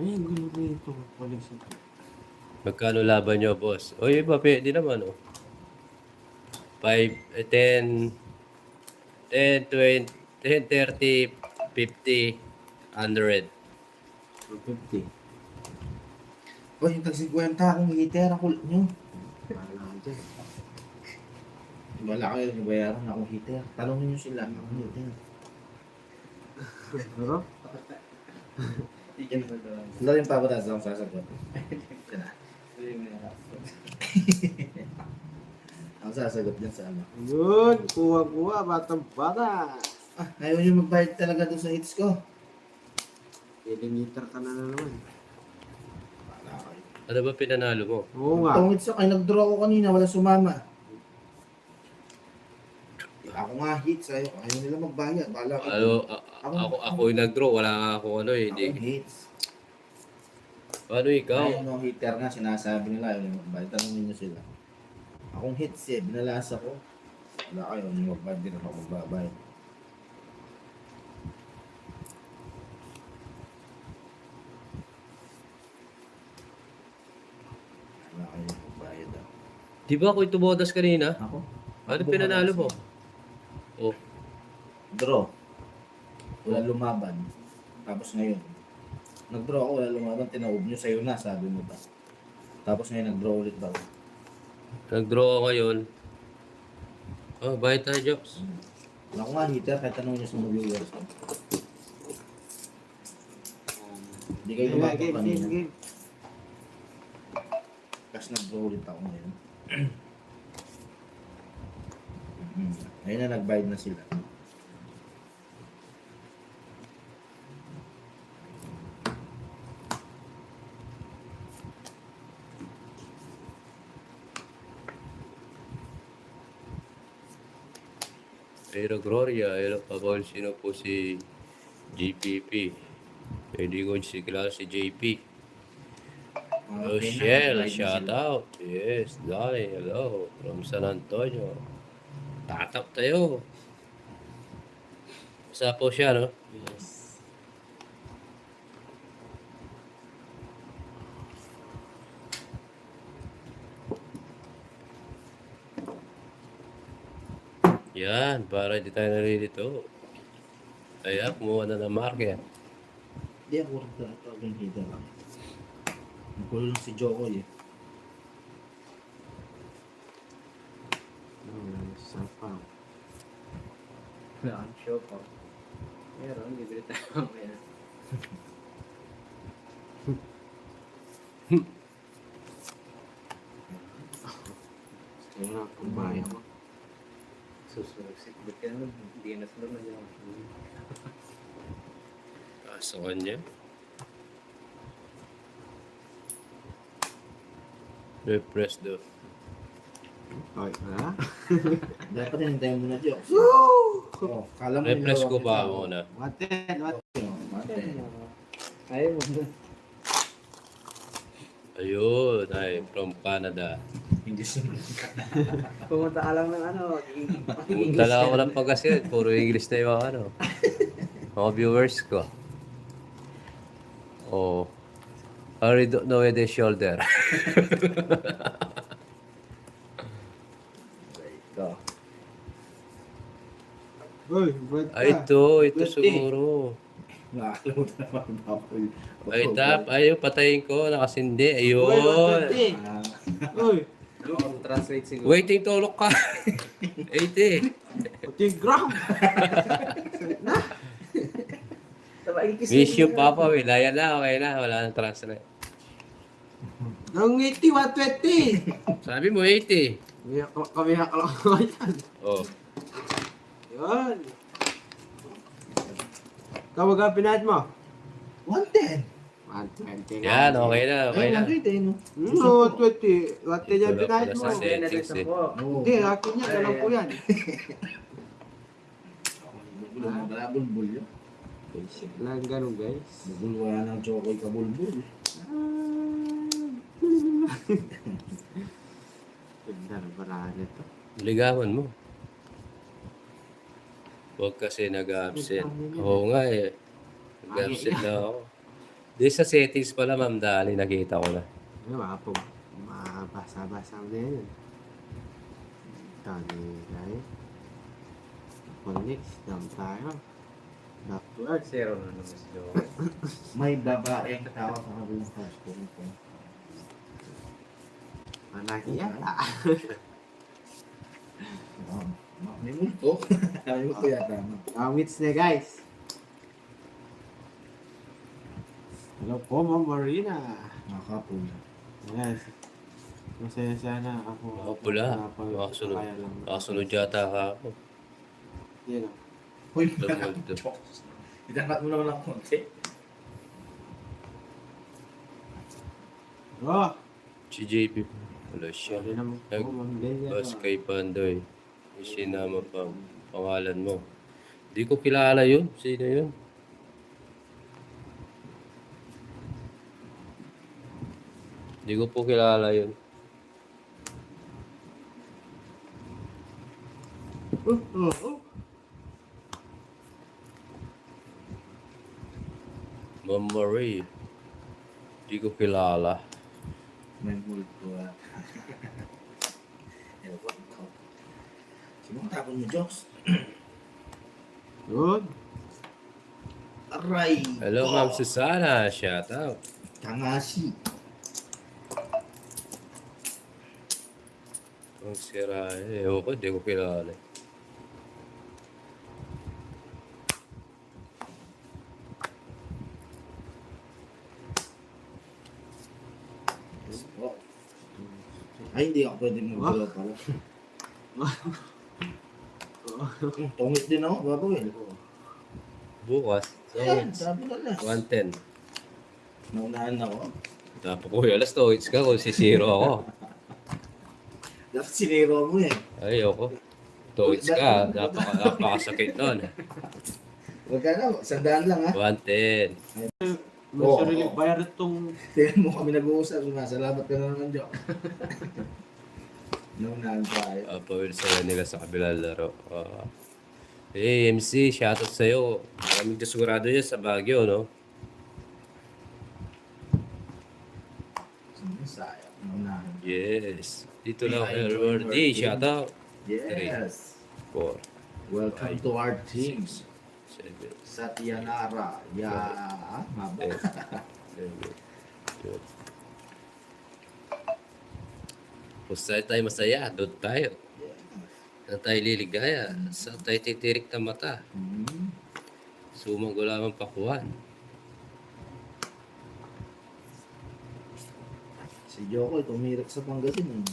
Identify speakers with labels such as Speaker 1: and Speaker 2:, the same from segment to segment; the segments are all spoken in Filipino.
Speaker 1: Ay, gulo rito. Walang sa...
Speaker 2: Magkano laban nyo, boss? O, yung iba, pwede naman, oh. 5, 10, 10, 20, 10, 30, 50, 100.
Speaker 1: 250.
Speaker 3: Uy, yung tag-50 akong heater, ang kulit nyo.
Speaker 1: Wala ka dyan.
Speaker 3: Wala kayo, nabayaran na akong heater. Talongin nyo sila, akong heater.
Speaker 1: Ano?
Speaker 3: Wala rin pa ba tayo akong sasagot? Ang sasagot dyan sa ano.
Speaker 1: Yun, kuha-kuha, batang bata.
Speaker 3: Ah, ayaw nyo magbayad talaga doon sa hits ko.
Speaker 1: Kilometer ka na naman.
Speaker 3: Wala kayo.
Speaker 2: Ano ba pinanalo mo?
Speaker 1: Oo nga.
Speaker 3: Itong hits ko, ay nag-draw ako kanina, wala sumama. Ako nga hits, ayaw nila magbayad. Wala ko.
Speaker 2: Ako yung nag-draw. Wala nga ako ano eh.
Speaker 3: Akong
Speaker 2: Hindi.
Speaker 3: hits.
Speaker 2: Paano ikaw?
Speaker 3: Ayun, no, hitter nga, sinasabi nila, ayaw nila magbayad. Tanongin nyo sila. Akong hits binalasa ko. Wala kayo, nyo magbayad din ako magbabayad. Wala kayo magbayad ah.
Speaker 2: Di ba ako yung tumodas kanina?
Speaker 3: Ako?
Speaker 2: Ano pinanalo mo? Oh,
Speaker 3: Draw. Wala lumaban. Tapos ngayon, nag-draw ako, wala lumaban, tinaob nyo sa'yo na, sabi mo ba? Tapos ngayon, nag-draw ulit daw.
Speaker 2: nag-draw ako ngayon. Oh, bayad tayo, Jobs.
Speaker 3: Wala ko nga hitter, kahit tanong nyo sa mga viewers ko. Hindi kayo lumaban
Speaker 1: Game,
Speaker 3: kanina.
Speaker 1: game.
Speaker 3: Kasi nag-draw ulit ako ngayon. Ngayon na nag-bayad na sila.
Speaker 2: Pero Gloria, hello pa ba? Sino po si JPP? Hindi ko si kilala si JP. Rochelle, shout out. Yes, Dali, hello. From San Antonio. Tatap tayo. Isa po siya, no?
Speaker 1: Yes.
Speaker 2: Yan, para hindi tayo narilito. Kaya, kumuha na ng market.
Speaker 3: Hindi ako rin ito ang hitter. Nagulo lang si Jokoy eh.
Speaker 1: Sapaw.
Speaker 4: Wala kang show po. Meron, bibili tayo mamaya.
Speaker 1: Kaya nga, kumbaya ko.
Speaker 4: Susunod. Ba't ka naman? Hindi na sunod na dyan.
Speaker 2: Kaso kanya. Repress do.
Speaker 1: Okay, ha?
Speaker 3: Dapat hintayin mo na Jokes.
Speaker 1: Woo!
Speaker 3: Oh, kala mo
Speaker 2: Repress ko
Speaker 3: nilawak
Speaker 2: ba
Speaker 3: ito.
Speaker 2: muna?
Speaker 1: What then? What?
Speaker 3: Mate.
Speaker 4: Ayaw mo na.
Speaker 2: Ayun, ay, from Canada.
Speaker 3: Hindi sunod.
Speaker 4: Pumunta ka lang ng ano.
Speaker 2: Pumunta lang ako ng Pangasinan. Puro English na yung ano. Mga viewers ko. Oh. I really don't know where the shoulder.
Speaker 3: Ito.
Speaker 1: Uy, ba't ka?
Speaker 2: Ay, ito
Speaker 1: Birthday.
Speaker 2: siguro.
Speaker 3: Nakakalimutan naman ako.
Speaker 2: Ay, tap. Ayun, patayin ko. Nakasindi.
Speaker 1: Uy,
Speaker 2: Ayun.
Speaker 1: birthday.
Speaker 3: Ah,
Speaker 1: Uy,
Speaker 4: Translate siguro.
Speaker 2: Waiting tulok ka. 80.
Speaker 1: pati yung gram.
Speaker 2: Miss you, Papa. Wilaya na. Okay na. Wala nang translate.
Speaker 1: Nang 80, 120.
Speaker 2: Sabi mo, 80.
Speaker 1: Kami nakalak ko yan.
Speaker 2: Oh.
Speaker 1: Yun. Tawag ang pinahid mo?
Speaker 3: 110.
Speaker 1: 120
Speaker 2: Yan, okay na. Okay
Speaker 3: Ay,
Speaker 2: na.
Speaker 3: 120 no?
Speaker 1: No, 120. 120 yung pinahid mo.
Speaker 2: Wala pala sa settings eh.
Speaker 3: Oo.
Speaker 1: Hindi, akin yan. Alam ko yan.
Speaker 3: Bulbul yun.
Speaker 1: Basic lang ganun, guys.
Speaker 3: Bulbul wala ng Jokoy ka bulbul.
Speaker 1: Ganda na paraan ito.
Speaker 2: Ligawan mo. Huwag kasi nag-absent. Oo nga eh. Nag-absent na ako. Di sa settings pala, Ma'am Dali, nakita ko na.
Speaker 1: Ano, mabasa-basa na yun. Dami tayo. Next, dam tayo. Back to earth.
Speaker 4: Zero na naman si Joker.
Speaker 3: May babae ang tao sa kabilang house ko.
Speaker 1: Manahiya.
Speaker 3: May multo. May multo yata.
Speaker 1: Kamits na guys. Hello po, Ma'am Marina.
Speaker 3: Nakakapul.
Speaker 1: Yes. Masaya sana ako.
Speaker 2: Mga pula. Makasunod yata ka ako.
Speaker 1: Yan o.
Speaker 3: Uy,
Speaker 2: Multo.
Speaker 3: itangat mo naman ng konti.
Speaker 1: Oh!
Speaker 2: Si JP. Wala siya.
Speaker 1: Sabi naman po, Ma'am Delia.
Speaker 2: Bas kay Pandoy. Isinama pa pangalan mo. Di ko kilala yun. Sino yun? Di ko po kilala yun. Ma'am Marie. Di ko kilala.
Speaker 3: May multo ah. Ewan ko. Sino ang tapon mo, Jokes?
Speaker 1: Good.
Speaker 3: Aray!
Speaker 2: Hello, Ma'am Susana. Shout out.
Speaker 3: Tangashi.
Speaker 2: Ang sira eh. Ewan ko, di ko kilala.
Speaker 3: Oh. Ay, hindi ako pwede mag-galaw pala. Tungit din ako, babaw eh.
Speaker 2: Bukas.
Speaker 3: Ayan, sabi na last.
Speaker 2: 110.
Speaker 3: Naunahan ako.
Speaker 2: Dapat ko alas to. It's ka kung sisiro ako.
Speaker 3: Dapat siniro mo eh.
Speaker 2: Ayoko. Toits ka. Napakasakit nun.
Speaker 3: Huwag ka na, 100 lang ha.
Speaker 2: 110.
Speaker 1: May
Speaker 3: Oo.
Speaker 1: sarili bayar itong...
Speaker 3: Tingnan mo kami nag-uusap. Salamat ka na naman, Jok. Naunahan tayo.
Speaker 2: Pawil sila nila sa kabilang laro. Hey, MC, shoutout sa'yo. Maraming desigurado yan sa Baguio, no?
Speaker 3: Sayang, naunahan.
Speaker 2: Yes. Dito lang kay Rory. Shoutout.
Speaker 3: Yes.
Speaker 2: 4,
Speaker 3: Welcome to our teams.
Speaker 2: 7,
Speaker 3: Satyanara. Maba.
Speaker 2: 8, 7, 12. Kung saan tayo masaya, doon tayo. Saan tayo liligaya, saan tayo titirik na mata. Sumang lamang pakuan.
Speaker 3: Si Joko, tumirik sa Pangasinan.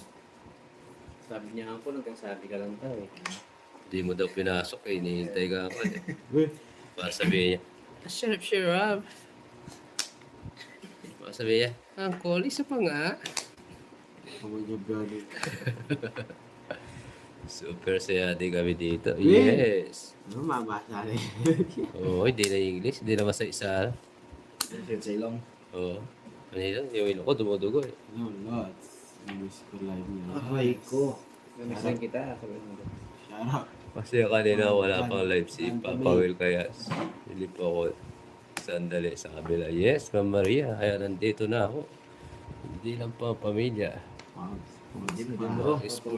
Speaker 4: Sabi niya ako, nagkasabi ka lang tayo.
Speaker 2: Hindi mo daw pinasok eh, hinihintay ka ako eh.
Speaker 1: Uy,
Speaker 2: Para sabihin niya, shut up, shut up. Para sabihin niya, Uncle, isa pa nga.
Speaker 1: ako yung gani.
Speaker 2: Super saya din kami dito.
Speaker 1: Yeah.
Speaker 2: Yes.
Speaker 1: Ano, mabasa rin.
Speaker 2: Oo, hindi na English, hindi na masa-isa.
Speaker 3: Sa ilong.
Speaker 2: Oo. Ano yun? Yung ilong ko dumudugo eh.
Speaker 1: No, lots. Miss ko live niya.
Speaker 3: Aray ko.
Speaker 4: Namiss lang kita. Sabi mo.
Speaker 1: Shout out.
Speaker 2: Kasi kanina wala pang live si Papa Will kaya hindi po ako sandali sa kabila. Yes, Ma'am Maria, kaya nandito na ako. Hindi lang pa pamilya.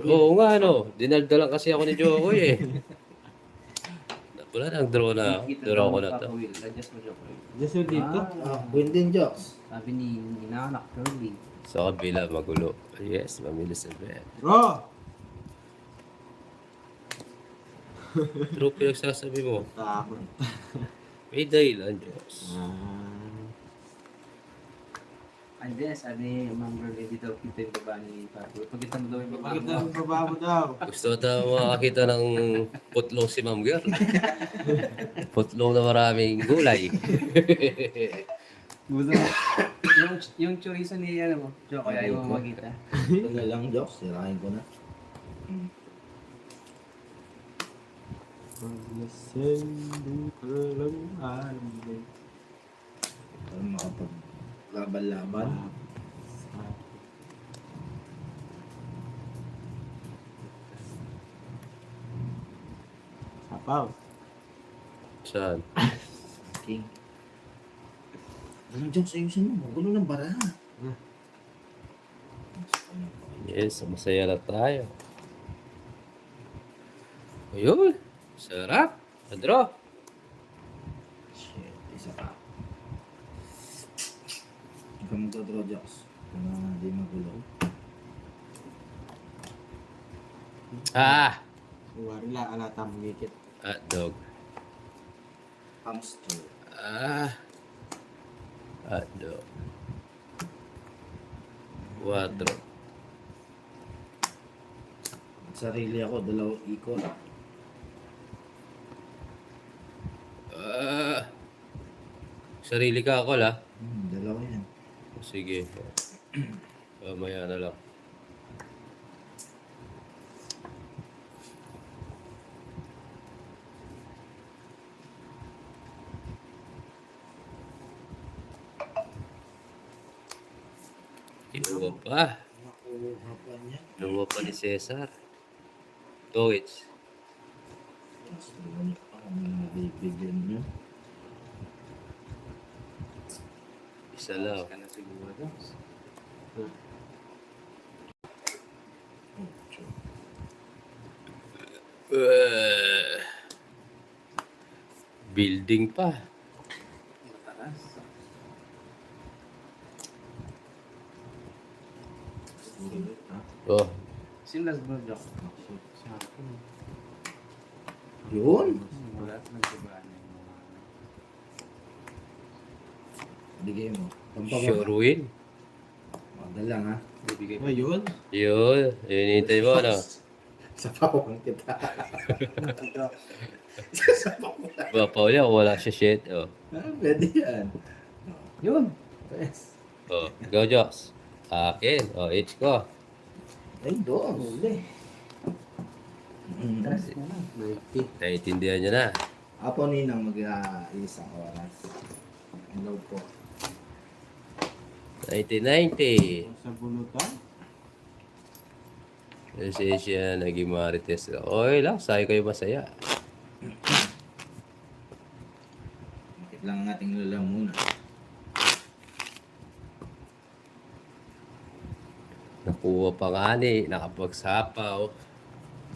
Speaker 2: Oo nga no, dinaldalan kasi ako ni Jokoy eh. Wala nang draw na ako. Draw ko na to.
Speaker 4: Adjust mo, Joker.
Speaker 1: Just yung dito.
Speaker 3: Win din, Jokes.
Speaker 4: Sabi ni Inanak, Curly.
Speaker 2: Sa kabila magulo. Yes, Ma'am Elizabeth.
Speaker 1: Bro!
Speaker 2: True pinagsasabi mo.
Speaker 1: Takot.
Speaker 2: May dahilan, Diyos.
Speaker 4: And then, sabi ni Ma'am Curly, dito kita yung baba ni Papo. Pagkita mo daw yung baba
Speaker 1: Bakit
Speaker 4: mo.
Speaker 1: ang baba mo daw?
Speaker 2: Gusto tayo makakita ng putlong si Ma'am Girl. Putlong na maraming gulay.
Speaker 4: Buto yung chorizo ni ano mo, Joke, kaya ayaw mo makita.
Speaker 3: Ito na lang, Jokes. Sirahin ko na.
Speaker 1: Paglasendo ka lang ay
Speaker 3: Para makapag-laban-laban.
Speaker 1: Sapaw.
Speaker 2: Saan?
Speaker 3: King. Anong dyan sa ayusin mo? Gulo ng bara.
Speaker 2: Yes, masaya na tayo. Ayun, sarap. Draw.
Speaker 3: Shit, isa pa. Huwag ka magdodraw, Jox. Para di magulo.
Speaker 2: Ah!
Speaker 1: Wari la alata mangikit.
Speaker 2: Hotdog.
Speaker 3: Hamster.
Speaker 2: Ah! Hotdog. 4.
Speaker 3: Sarili ako, 2 ikot.
Speaker 2: Ah! Sarili ka ako, la?
Speaker 3: 2 yan.
Speaker 2: Sige. Mamaya na lang. Kinuha pa.
Speaker 3: Nakuha pa niya.
Speaker 2: Kinuha pa ni Cesar. Towits.
Speaker 3: Mas lumalik pa kami nabibigyan niyo.
Speaker 2: Isa lang.
Speaker 4: Ka na siguro.
Speaker 2: Building pa.
Speaker 4: Mataas.
Speaker 2: Oh,
Speaker 4: Sino last ball, Doc? Sa akin.
Speaker 3: Yun.
Speaker 4: Wala. Nagsiba na yung mga...
Speaker 3: Bigay mo.
Speaker 2: sure win.
Speaker 3: Magdal lang ha.
Speaker 4: Bibigay pa.
Speaker 1: Ayun.
Speaker 2: Yun, hinihintay mo, ano?
Speaker 3: Sa pawang kita. Sa pawang.
Speaker 2: Ba, Pauli, ako wala siya shit. Oh,
Speaker 3: Pwede yan.
Speaker 4: Yun. Yes.
Speaker 2: oh, go, Joss. Akin. Oh, itch ko.
Speaker 3: Ay, doon. Huli.
Speaker 4: Taas mo na.
Speaker 1: 90.
Speaker 2: Naiintindihan niya na.
Speaker 3: Apo ninang mag-iisang oras. Hello po.
Speaker 2: 1990.
Speaker 1: Sa bulutan.
Speaker 2: Kasi siya naging marites. Okay lang, sayo kayo masaya.
Speaker 3: Bakit lang ang ating lula muna.
Speaker 2: Nakuha pa nga ni, nakapagsapaw.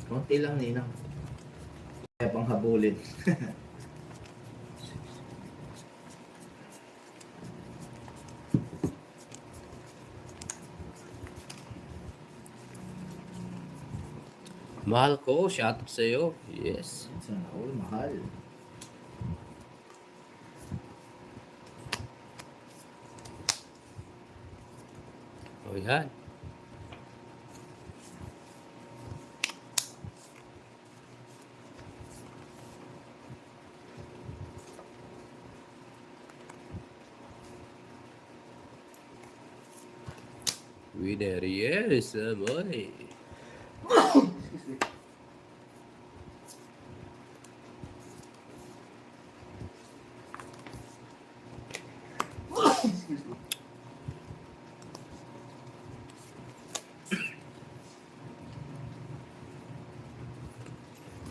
Speaker 3: Konti lang ninang. Kaya pang habulin.
Speaker 2: Mahal ko, shout out sa'yo. Yes.
Speaker 3: Sana all mahal.
Speaker 2: O yan. Winner, yes, amoy.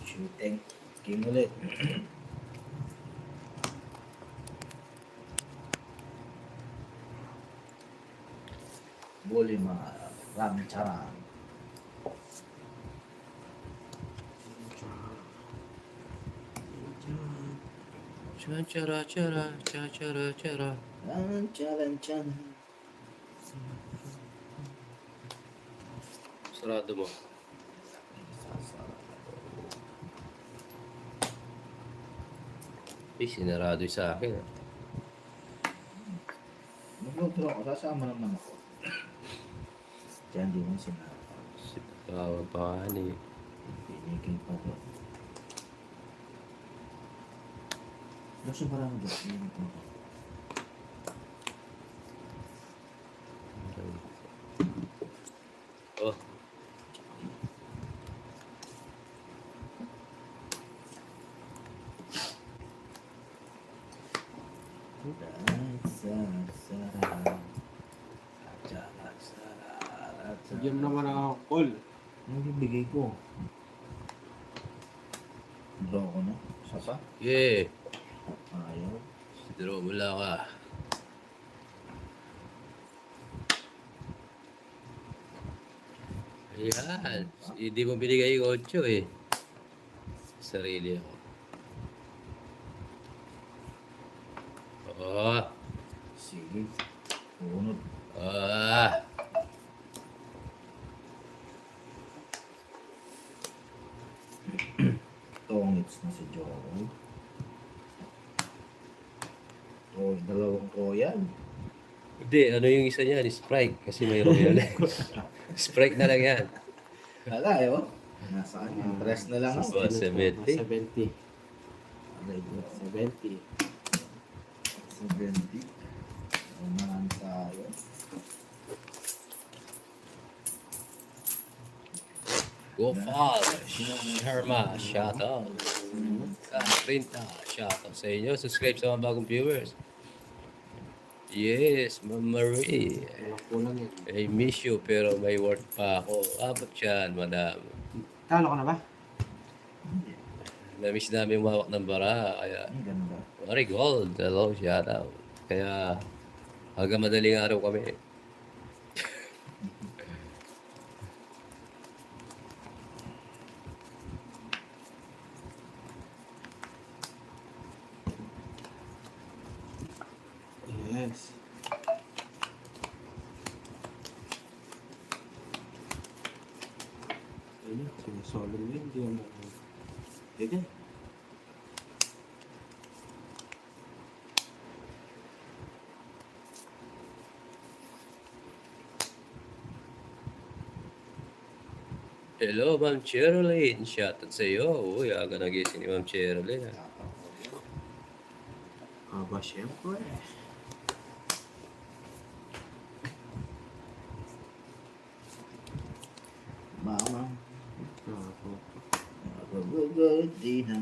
Speaker 3: Shooting. King ulit. Bully mga Ram Charan.
Speaker 2: Chara, chara, chara, chara.
Speaker 3: Ram Charan Charan.
Speaker 2: Sarado mo. Eh, sinarado yung sa akin.
Speaker 3: Mag-draw ko. Sasama naman ako. Diyan din yung sinara.
Speaker 2: Tawag pa nga ni.
Speaker 3: Pinigil pa doon. Gusto parang doon.
Speaker 2: Oh,
Speaker 1: Bigyan mo naman ako call.
Speaker 3: Anong bibigay ko? Draw ko na. Isa pa?
Speaker 2: yeah.
Speaker 3: Ayaw.
Speaker 2: Draw mo lang ka. Ayan. Hindi mo binigay yung 8 eh. Sarili ako. Oh.
Speaker 3: Sige. Unod.
Speaker 2: Ah.
Speaker 3: Tongits na si Joel. Oh, dalawang royal.
Speaker 2: Hindi, ano yung isa niyan? Sprite. Kasi may royal. Sprite na lang yan.
Speaker 3: Wala eh, oh. Nasaan yung press na lang ako.
Speaker 2: 70.
Speaker 1: 70.
Speaker 3: Aray ko.
Speaker 1: 70.
Speaker 3: 70. Unahan tayo.
Speaker 2: Go Father. Sharma. Shout out. Printa. Shout out sa inyo. Subscribe sa mga bagong viewers. Yes, Ma'am Marie.
Speaker 1: Walang kulang yan.
Speaker 2: I miss you pero may work pa ako. Abot yan, madam.
Speaker 1: Talo ka na ba?
Speaker 2: Na-miss namin umawak ng bara. Kaya,
Speaker 3: Ang ganda.
Speaker 2: Marigold. Hello, shout out. Kaya, hanggang madaling araw kami.
Speaker 1: Yes. Ayun, sinasolo mo yun. Hindi mo. Sige.
Speaker 2: Hello, Ma'am Cheryline. Shout out sa iyo. Uy, aga nagising ni Ma'am Cheryline.
Speaker 1: Aba, syempre.
Speaker 3: Mama.
Speaker 1: Ako.
Speaker 3: Magagagadi na.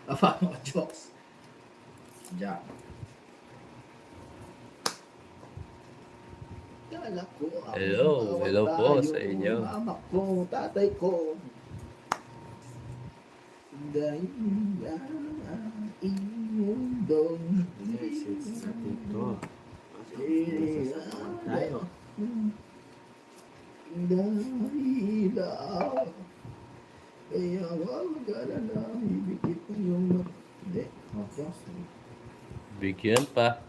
Speaker 3: Apa mo, jokes? Diyan. Kala ko ako
Speaker 2: Hello,
Speaker 3: mawala
Speaker 2: hello po
Speaker 3: tayo,
Speaker 2: sa inyo.
Speaker 3: Mama ko, tatay ko. Dahil na imundong
Speaker 1: Yes, it's natin to.
Speaker 3: tayo. Dahil kaya wag mag-alala, ibigit mo yung hindi. Okay, sorry.
Speaker 2: Bigyan pa.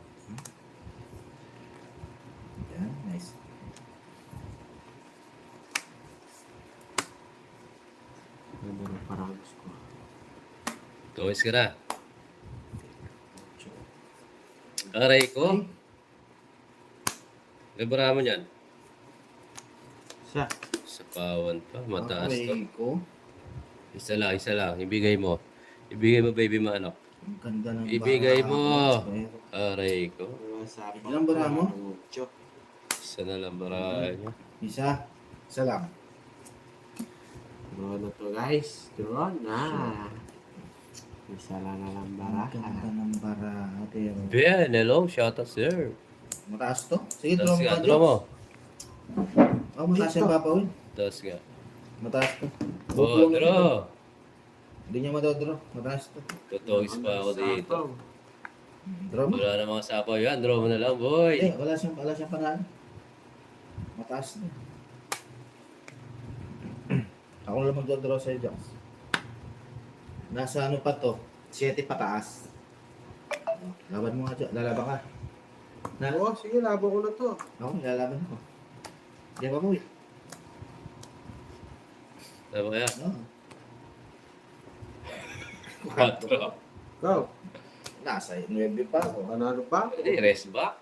Speaker 3: Yan, nice.
Speaker 1: Ganda ng paragos ko.
Speaker 2: Tuwis ka na. Aray ko. Libra mo yan.
Speaker 1: Siya.
Speaker 2: Sa pawan pa. Mataas to.
Speaker 3: Okay ko.
Speaker 2: Isa lang. Ibigay mo. Ibigay mo, baby mo, ano.
Speaker 3: Ang ganda ng
Speaker 2: Ibigay
Speaker 3: bara
Speaker 2: mo.
Speaker 3: ko.
Speaker 2: Aray ko.
Speaker 1: Wala sa akin.
Speaker 3: Ilang bara mo?
Speaker 1: Mucho.
Speaker 2: Isa na lang baraan niya.
Speaker 3: Isa. Isa lang.
Speaker 1: Draw na to, guys. Draw na. Isa lang na lang
Speaker 3: Ang ganda
Speaker 1: barahan.
Speaker 3: ng bara. Pero
Speaker 2: Ben, hello. Shout out, sir.
Speaker 3: mataas to? Sige,
Speaker 2: Tapos
Speaker 3: draw mo
Speaker 2: nga,
Speaker 3: ka,
Speaker 2: draw mo.
Speaker 3: Oh, mataas yung papawin.
Speaker 2: Tapos nga.
Speaker 3: Mataas to.
Speaker 2: Oh, draw.
Speaker 3: Hindi niya madadraw. Mataas to.
Speaker 2: Tutuwis pa ako dito.
Speaker 3: Draw mo.
Speaker 2: Wala na mga sapaw yan. Draw mo na lang, boy.
Speaker 3: Wala siyang panalo. Mataas na. Ako lang magdadraw sa'yo, Jox. Nasa ano pa to? 7 pataas. Laban mo nga, Jox. Lalaban ka. Na?
Speaker 1: Oo, sige, labo ko na to.
Speaker 3: Ako, lalaban ako. Di ba mo?
Speaker 2: Tama kaya?
Speaker 3: Oo.
Speaker 2: 4.
Speaker 1: Go.
Speaker 3: Nasa 9 pa ako.
Speaker 1: Panalo pa?
Speaker 2: Hindi, rest back.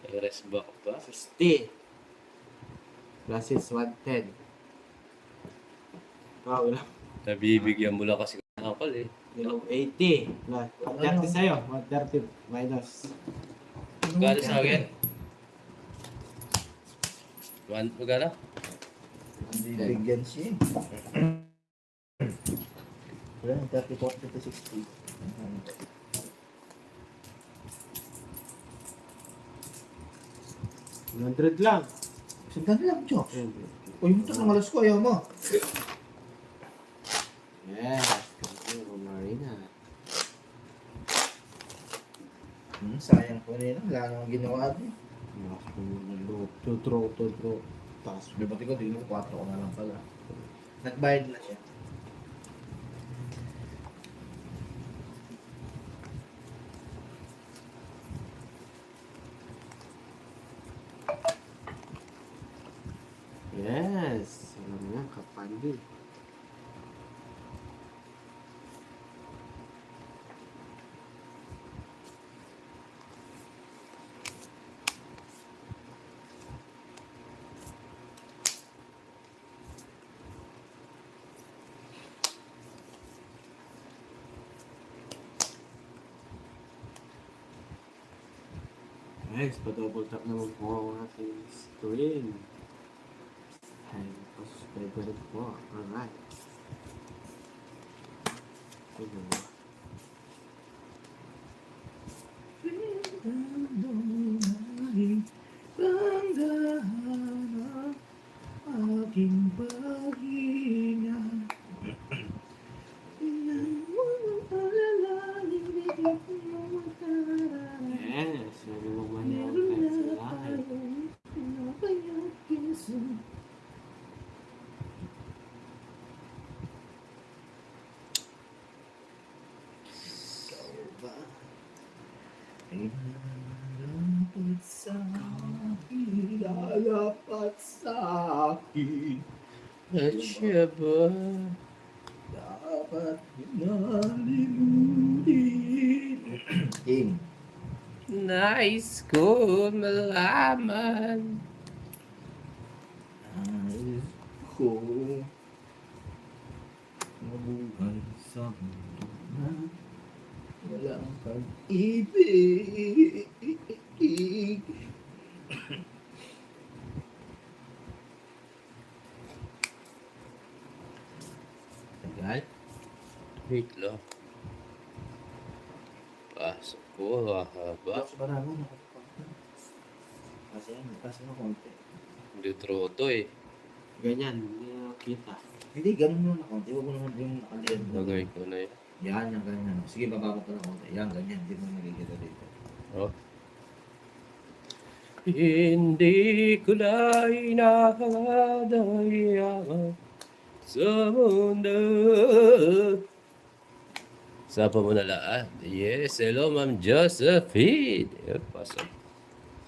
Speaker 2: Rest back pa.
Speaker 1: 60. Plus is 110. Wow, ilang?
Speaker 2: Nabibigyan mo lang kasi kapal eh.
Speaker 1: Ilang 80. Plus, 130 sa'yo. 130 minus.
Speaker 2: Magkano sa akin? Magkano?
Speaker 3: Hindi bigyan siya. Wala, 30, 40 to 60.
Speaker 1: 100 lang.
Speaker 3: Sandali lang, Jox.
Speaker 1: Yes.
Speaker 3: Uy, mo ito ng alas ko, ayaw mo.
Speaker 1: Thank you, Marina.
Speaker 3: Sayang po nila. Wala namang ginawa din.
Speaker 1: Lakas mo ng loob. To draw. Taas.
Speaker 3: Bibati ko, tingin ko 4 ko na lang pala. Nagbayad na siya.
Speaker 1: Yes. Alam mo yan, kapandi. Guys, pa-double tap naman po ang ating screen. Ay, pa-subscribe rin po. Alright. Ano ba?
Speaker 3: Aking paghinga.
Speaker 1: Yes, ano mo man yung text lahat.
Speaker 3: Lalapat sa akin.
Speaker 2: At siya ba?
Speaker 3: Dapat nalimutin. King.
Speaker 2: Nice ko malaman.
Speaker 3: Nais ko mabuhay sa mundo na walang pag-ibig. Tagal?
Speaker 2: Wait lang. Pasok ko, hahaba.
Speaker 3: Box ba naman? Kasi yan, kasi na konti.
Speaker 2: Hindi draw to eh.
Speaker 1: Ganyan, hindi na kita.
Speaker 3: Hindi, ganun mo na konti. Huwag mo naman yung nakaliyan.
Speaker 2: Lagay ko na yan.
Speaker 3: Yan, yan, ganyan. Sige, baba mo pa na konti. Yan, ganyan. Hindi mo nakikita dito.
Speaker 2: Oh. Hindi ko na inakadayaman sa mundo. Sapa mo na lahat. Yes, hello Ma'am Josephine. Yan, pasok.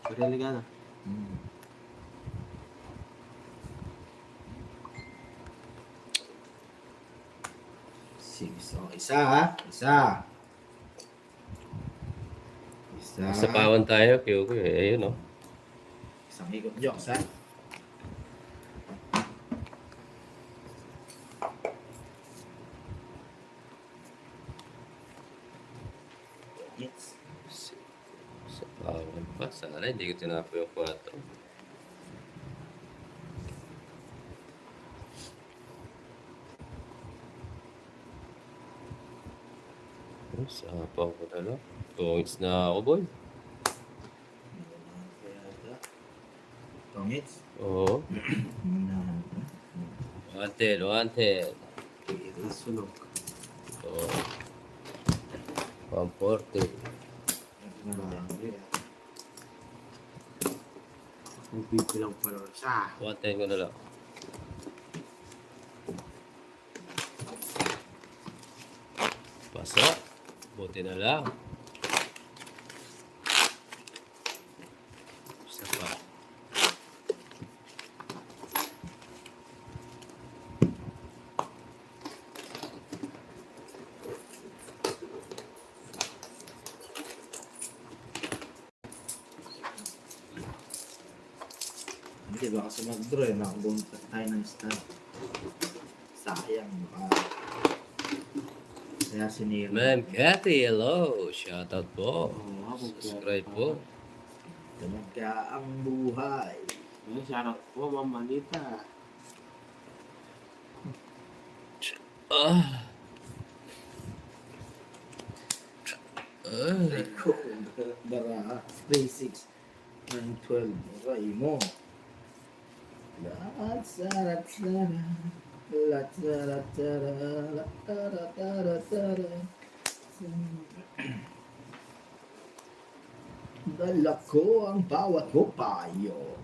Speaker 1: Sarili ka na.
Speaker 3: Sige, so, isa ha? Isa. Isa.
Speaker 2: Sa pawan tayo, Kyoko eh. Ayun oh.
Speaker 3: Isang higop jokes ha? Yes.
Speaker 2: Sa pawan pa. Sana hindi ko tinapo yung 4. Sapa ko na lang. Tungits na ako, boy.
Speaker 3: Tongits?
Speaker 2: Oo. Wanted.
Speaker 1: Isunog.
Speaker 2: Oo. 140.
Speaker 1: Magbibilang pa rin siya.
Speaker 2: 110 ko na lang. Pasok. Buti na lang. Isa pa.
Speaker 3: Hindi, baka sa mag-draw eh. Makabunta tayo ng start. Sayang. Kaya sinira.
Speaker 2: Ma'am Cathy, hello. Shoutout po.
Speaker 1: Oo,
Speaker 2: Subscribe po.
Speaker 3: Talaga ang buhay.
Speaker 1: Ay, shoutout po, Ma'am Manita.
Speaker 2: Ah.
Speaker 3: Rico, Bara, 3, 6, 9, 12. Aray mo. Lahat sarap sarap. Lahat sarap sarap. Tara tara tara. Dala ko ang bawat ko payo.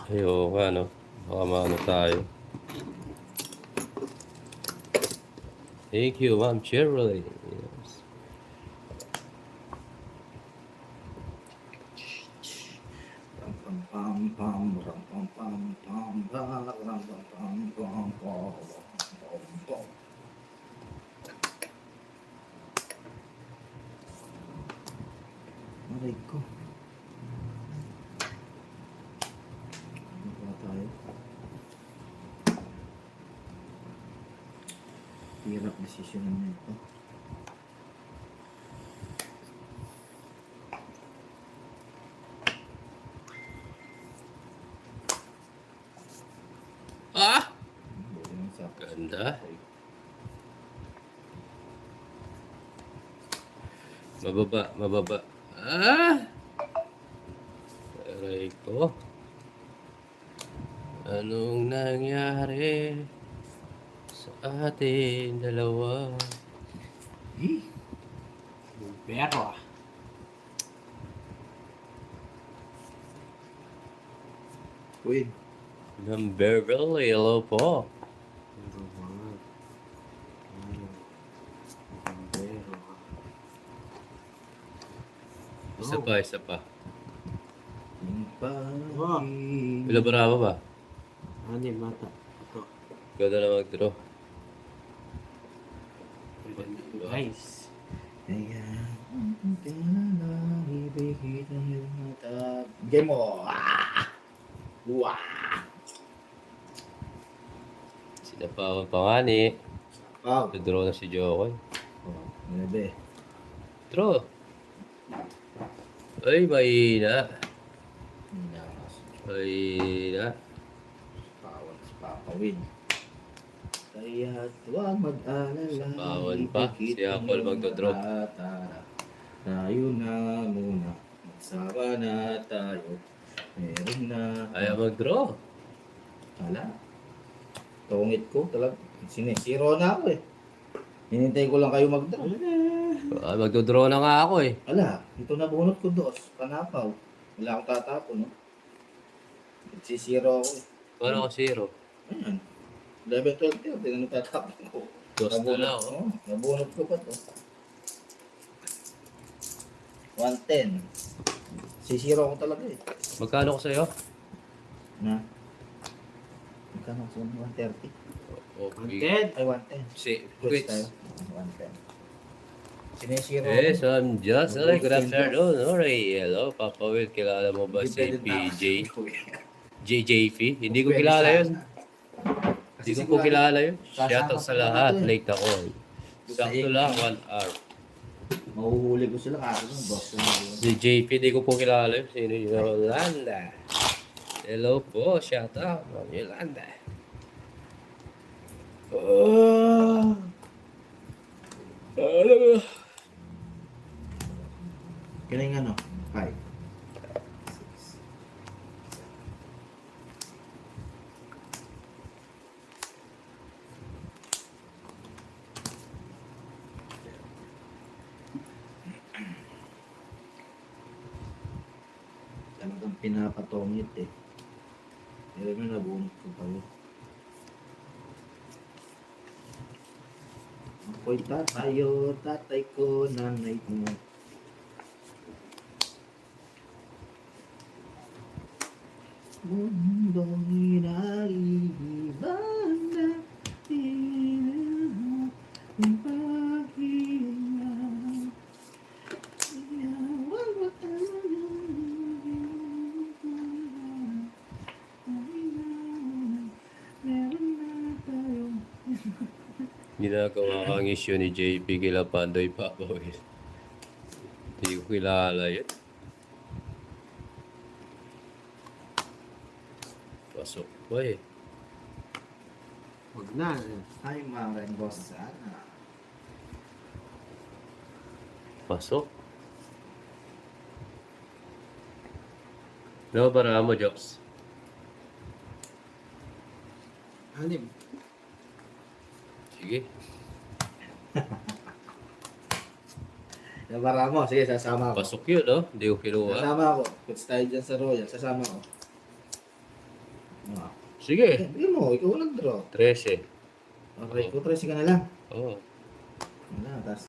Speaker 2: Ayoko ano. Baka maano tayo. Thank you, Ma'am Shirley. Yes.
Speaker 3: Ram pam pam pam ram pam pam pam ram pam pam pam pam pam. Aray ko. Ano ba tayo? Hirap desisyonan nito.
Speaker 2: Ah!
Speaker 3: Buti nang sakto.
Speaker 2: Ganda. Mababa, mababa. Ah! Aray ko. Anong nangyari sa ating dalawa?
Speaker 3: Eh,
Speaker 1: Pero,
Speaker 3: Queen.
Speaker 2: Number Beverly, hello po.
Speaker 1: pero mga. Pero.
Speaker 2: Isa pa, isa pa.
Speaker 3: Yung
Speaker 1: Wow.
Speaker 3: pangin.
Speaker 2: Wala bravo ba?
Speaker 1: Anim mata. Ito.
Speaker 2: Ikaw na lang mag-draw.
Speaker 1: Nice.
Speaker 3: Kaya, ibigay ng mata. Game mo! Ah! Wah!
Speaker 2: Sinapawan pa nga ni.
Speaker 3: Wow!
Speaker 2: Draw na si Jokoy.
Speaker 3: Oh, 9.
Speaker 2: Draw. Ay, mahina. Mahina.
Speaker 3: Pawan si Papa Win. Kaya huwag mag-alala.
Speaker 2: Pawan pa. Si Apple magdodrop.
Speaker 3: Tayo na muna. Magsama na tayo. Meron na.
Speaker 2: Ayaw mag-draw.
Speaker 3: Wala. Tungit ko talaga. Sinesiro na ako eh. Hinintay ko lang kayo mag-draw.
Speaker 2: Ah, magdodraw na nga ako eh.
Speaker 3: Wala. Ito na bunot ko dos. Panapaw. Wala akong tatapon, no? Nagsisiro ako eh.
Speaker 2: Paano ko zero?
Speaker 3: Ayan. 11, 12, 13. Ano tatapon ko?
Speaker 2: Dos na lang oh.
Speaker 3: Nabunot ko pa to. 110. Sisiro ko talaga eh.
Speaker 2: Magkano ko sa'yo?
Speaker 3: Na? Magkano ko sa 130?
Speaker 2: Okay.
Speaker 1: Dead.
Speaker 3: Ay, 110.
Speaker 2: Si,
Speaker 3: Quits
Speaker 2: quits.
Speaker 3: tayo. 110. Sinesiro
Speaker 2: Yes,
Speaker 3: ko.
Speaker 2: I'm just like good afternoon. Alright, hello, Papa Will. Kilala mo ba si
Speaker 3: Depende na.
Speaker 2: PJ? JJF? Hindi ko kilala yun. Hindi ko po kilala yun. Shoutout sa lahat. Late ako. Sakto lang, 1 hour.
Speaker 3: Mahuhuli ko sila kasi ng boss ko.
Speaker 2: Si JP, hindi ko po kilala yun. Sino yun? Yolanda. Hello po, shoutout. Yolanda.
Speaker 3: Kiling ano? 5. 6. Talagang pinapatongit eh. Pero may nabunot ko pala. Ako'y tatayo, tatay ko, nanay mo. Mundo'y naiiba na tinahan ng paghinga. Wag meron na tayo.
Speaker 2: Ginagawa kang issue ni JP kila Pandoy Papa Will. Hindi ko kilala yun. Pasok pa eh.
Speaker 1: Huwag na.
Speaker 3: Ay, Maren Rosana.
Speaker 2: Pasok. No, para mo, Jobs.
Speaker 1: Anim.
Speaker 2: Sige.
Speaker 3: Yung bara mo, sige, sasama ako.
Speaker 2: Pasok yun, no? Hindi ko kinuha.
Speaker 3: Sasama ako. Puts tayo dyan sa Royal, sasama ako. Ah.
Speaker 2: Sige.
Speaker 3: Bigyan mo, ikaw walang draw.
Speaker 2: 13.
Speaker 3: Okay, ko 13 ka na lang.
Speaker 2: Oo.
Speaker 3: Wala, tapos